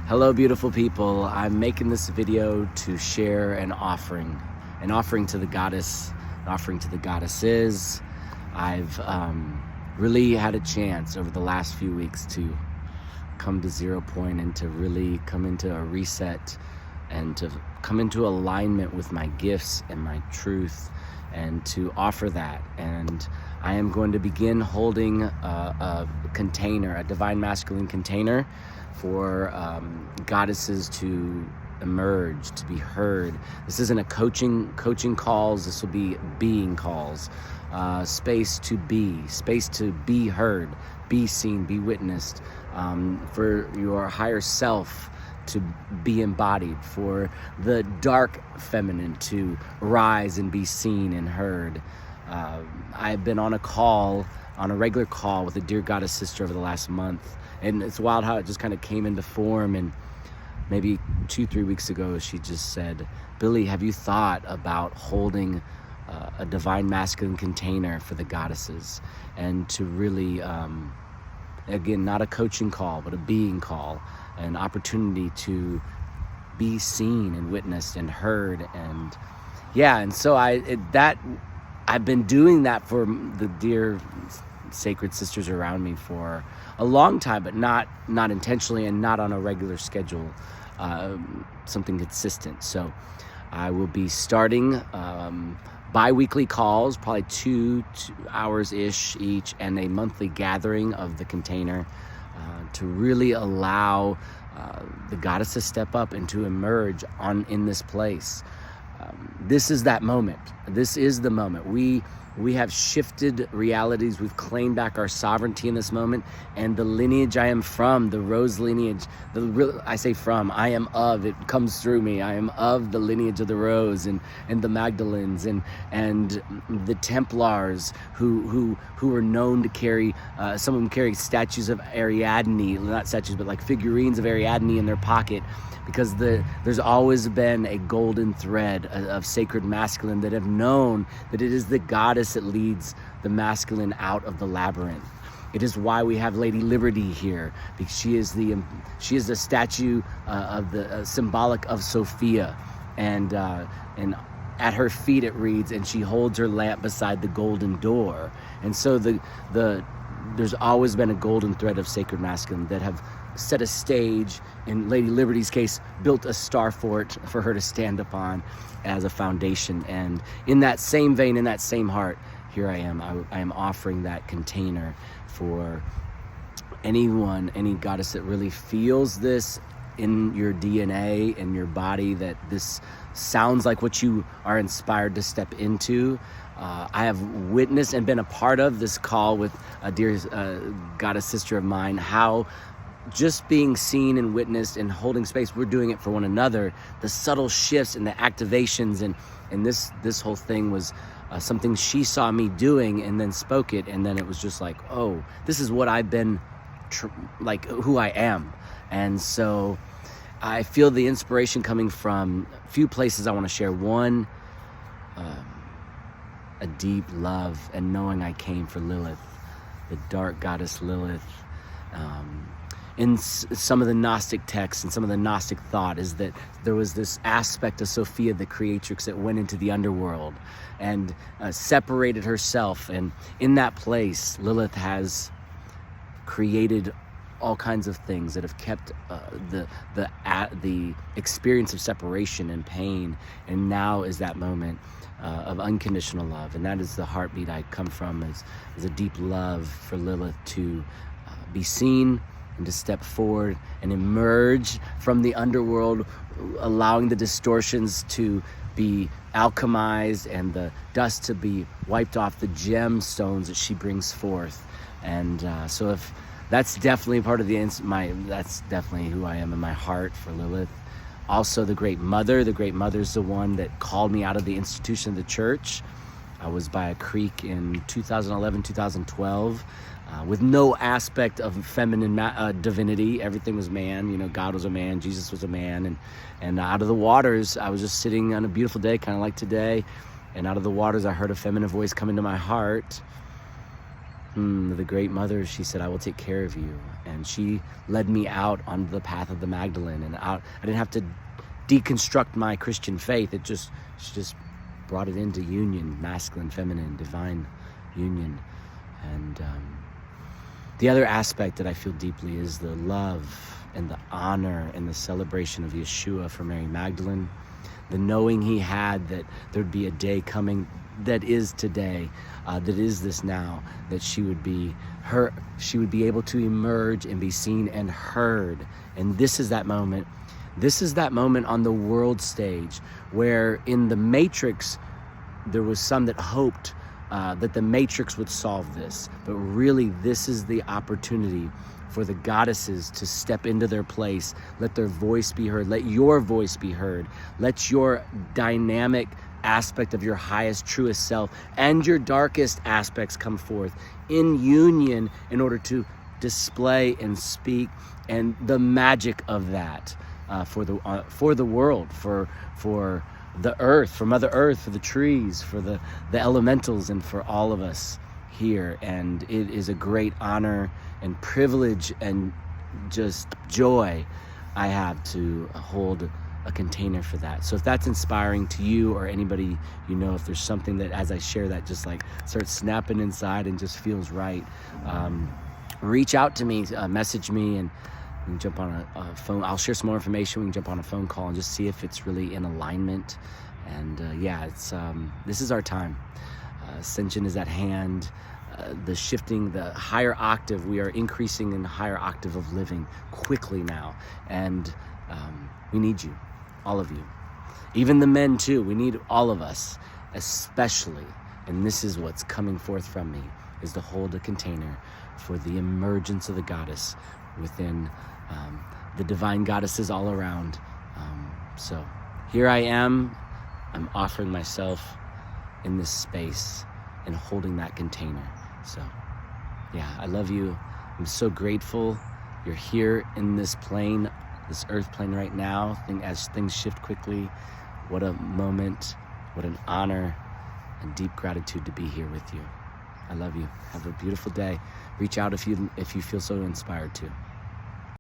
Hello, beautiful people. I'm making this video to share an offering to the goddess, an offering to the goddesses. I've really had a chance over the last few weeks to come to zero point and to really come into a reset and to come into alignment with my gifts and my truth and to offer that. And I am going to begin holding a container, a divine masculine container for goddesses to emerge, to be heard. This isn't a coaching calls. This will be being calls. Space to be heard, be seen, be witnessed, for your higher self to be embodied, for the dark feminine to rise and be seen and heard. I've been on a regular call with a dear goddess sister over the last month, and it's wild how it just kind of came into form. And maybe 2-3 weeks ago, she just said, "Billy, have you thought about holding a divine masculine container for the goddesses?" And to really, again, not a coaching call, but a being call, an opportunity to be seen and witnessed and heard. And yeah, and so I've been doing that for the dear sacred sisters around me for a long time, but not intentionally and not on a regular schedule, something consistent. So I will be starting bi-weekly calls, probably 2 hours-ish each, and a monthly gathering of the container to really allow the goddess to step up and to emerge in this place. This is that moment. This is the moment. We have shifted realities. We've claimed back our sovereignty in this moment. And the lineage I am from, the rose lineage, I am of, it comes through me. I am of the lineage of the rose and the Magdalens and the Templars who were known to carry, some of them carry statues of Ariadne, not statues, but like figurines of Ariadne in their pocket, because there's always been a golden thread of sacred masculine that have known that it is the goddess that leads the masculine out of the labyrinth. It is why we have Lady Liberty here, because she is the statue of the symbolic of Sophia, and at her feet it reads, "And she holds her lamp beside the golden door." And so there's always been a golden thread of sacred masculine that have set a stage, in Lady Liberty's case, built a star fort for her to stand upon as a foundation. And in that same vein, in that same heart, here I am. I am offering that container for anyone, any goddess that really feels this in your DNA, in your body, that this sounds like what you are inspired to step into. I have witnessed and been a part of this call with a dear goddess sister of mine, how just being seen and witnessed and holding space, we're doing it for one another. The subtle shifts and the activations and this whole thing was something she saw me doing and then spoke it, and then it was just like, oh, this is what I've been like, who I am. And so I feel the inspiration coming from a few places I want to share. One, a deep love and knowing I came for Lilith, the dark goddess Lilith. In some of the Gnostic texts and some of the Gnostic thought is that there was this aspect of Sophia, the creatrix, that went into the underworld and separated herself. And in that place, Lilith has created all kinds of things that have kept the experience of separation and pain. And now is that moment of unconditional love. And that is the heartbeat I come from, is a deep love for Lilith to be seen and to step forward and emerge from the underworld, allowing the distortions to be alchemized and the dust to be wiped off the gemstones that she brings forth. And so if that's definitely part of that's definitely who I am in my heart for Lilith. Also the Great Mother. The Great Mother is the one that called me out of the institution of the church. I was by a creek in 2011, 2012. With no aspect of feminine divinity. Everything was man. You know, God was a man, Jesus was a man, and out of the waters, I was just sitting on a beautiful day, kind of like today, and out of the waters, I heard a feminine voice come into my heart, The great mother, she said, I will take care of you. And she led me out on the path of the Magdalene, and out. I didn't have to deconstruct my Christian faith. She just brought it into union, masculine, feminine, divine union. And the other aspect that I feel deeply is the love and the honor and the celebration of Yeshua for Mary Magdalene. The knowing he had that there'd be a day coming that is today, that is this now, that she would be able to emerge and be seen and heard. And this is that moment. This is that moment on the world stage where in the Matrix, there was some that hoped that the Matrix would solve this. But really, this is the opportunity for the goddesses to step into their place. Let their voice be heard. Let your voice be heard. Let your dynamic aspect of your highest, truest self and your darkest aspects come forth in union in order to display and speak, and the magic of that for the world, for the earth, for Mother Earth, for the trees, for the elementals, and for all of us here. And it is a great honor and privilege and just joy I have to hold a container for that. So if that's inspiring to you or anybody you know, if there's something that as I share that just like starts snapping inside and just feels right, reach out to me, message me, and we can jump on a phone. I'll share some more information. We can jump on a phone call and just see if it's really in alignment. And it's this is our time. Ascension is at hand. The shifting, the higher octave, we are increasing in the higher octave of living quickly now. And we need you, all of you. Even the men too, we need all of us, especially. And this is what's coming forth from me, is to hold a container for the emergence of the goddess within the divine goddesses all around. So here I am. I'm offering myself in this space and holding that container. So yeah, I love you. I'm so grateful you're here in this plane, this earth plane right now. As things shift quickly, what a moment, what an honor, and deep gratitude to be here with you. I love you. Have a beautiful day. Reach out if you feel so inspired to.